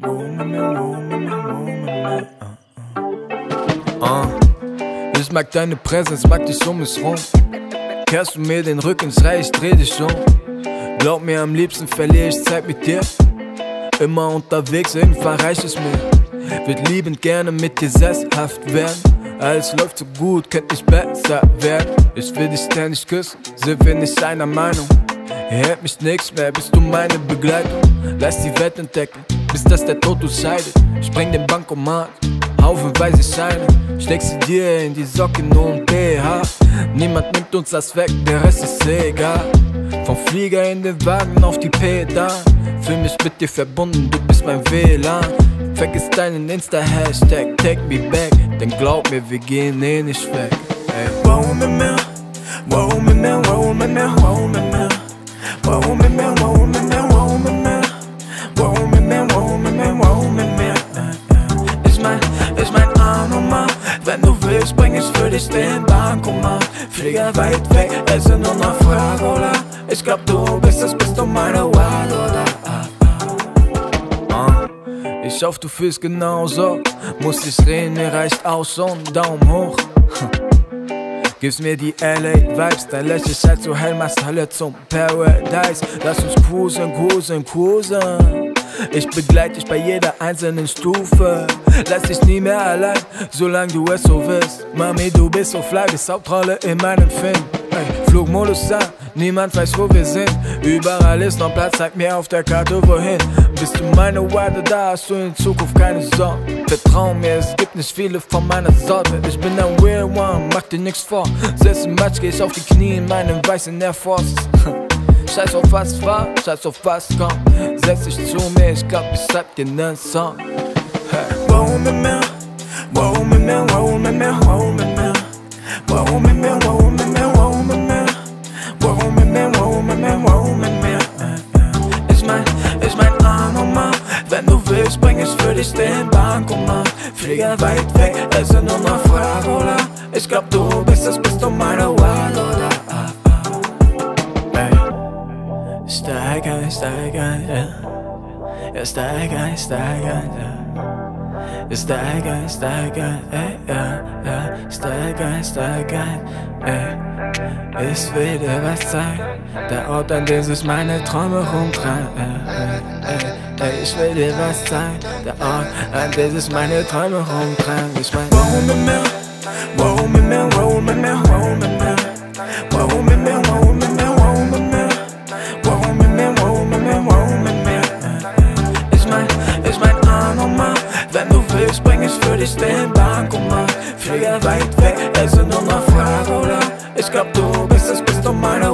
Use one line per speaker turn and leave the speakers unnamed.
Ich mag deine Präsenz, mag dich um mich rum. Kehrst du mir den Rücken frei, ich dreh dich um. Glaub mir, am liebsten verliere ich Zeit mit dir. Immer unterwegs, irgendwann reicht es mir. Würd liebend gerne mit dir sesshaft werden. Alles läuft so gut, könnte nicht besser werden. Ich will dich ständig küssen, sind wir nicht einer Meinung. Hier hält mich nix mehr, bist du meine Begleitung. Lass die Welt entdecken, bis dass der Tod uns scheidet. Spreng den Bankomat, haufenweise Scheine. Steck sie dir in die Socken und BH. Niemand nimmt uns das weg, der Rest ist egal. Vom Flieger in den Wagen auf die Pedal. Fühl mich mit dir verbunden, du bist mein WLAN. Vergiss deinen Insta-Hashtag, take me back. Denn glaub mir, wir gehen eh nicht weg.
Wow mit mir, wow mit mir, wow mit mir, wow mit mir. Wow mit mir, wow mit mir, wow mit mir. Wow mit mir, wow mit mir, wow mit mir. Ich mein Arnummer. Wenn du willst, bring ich für dich den Bankomat. Flieger weit weg, es sind nur noch Fragen, oder? Ich glaub, du bist es, bist du meine Wahl, oder?
Ich hoffe, du fühlst genauso. Muss nicht reden, mir reicht aus so ein Daumen hoch. Gibst mir die LA-Vibes, dein Lächeln scheint so hell, machst Hölle zum Paradise. Lass uns cruisen, cruisen, cruisen. Ich begleite dich bei jeder einzelnen Stufe. Lass dich nie mehr allein, solange du es so willst. Mami, du bist so fly, bist Hauptrolle in meinem Film. Ey, Flugmodus an, niemand weiß, wo wir sind. Überall ist noch Platz, zeig mir auf der Karte, wohin. Bist du meine Weide, da hast du in Zukunft keine Sorgen. Vertrau mir, es gibt nicht viele von meiner Sorte. Ich bin ein real one, mach dir nix vor. Selbst im Matsch geh ich auf die Knie in meinen weißen Air Force. Scheiß auf was war, scheiß auf was kommt. Setz dich zu mir, ich glaub, ich schreib dir nen Song.
Wow mit mir, wow mit mir, wow mit mir, wow mit mir. Wow mit mir, wow mit mir, wow mit mir. Wow mit mir, wow mit mir, wow mit mir. Ich mein Arnummer. Wenn du willst, bring ich für dich den Bankomat. Flieger weit weg, es sind nur noch Fragen, oder? Ich glaub, du bist es, bist du meine Wahl, oder? Steigern, ja. Ja, steigern, ja. Steigern, ja. Steigern, ey. Ich will dir was zeigen. Der Ort, an dem sich meine Träume rumtreiben. Ich will dir was zeigen. Der Ort, an dem sich meine Träume rumtreiben. Ich mein, wow mit mir, wow mit mir, wow mit mir, wow mit mir. Wow mit mir, wow mit mir, wow mit mir. Wow mit mir, wow mit mir, wow mit mir. Ich mein Arnummer. Wenn du willst, bring ich für dich den Bankomat. Flieger weit weg, es sind nur noch Fragen, oder? Ich glaub, du bist es, bist du meine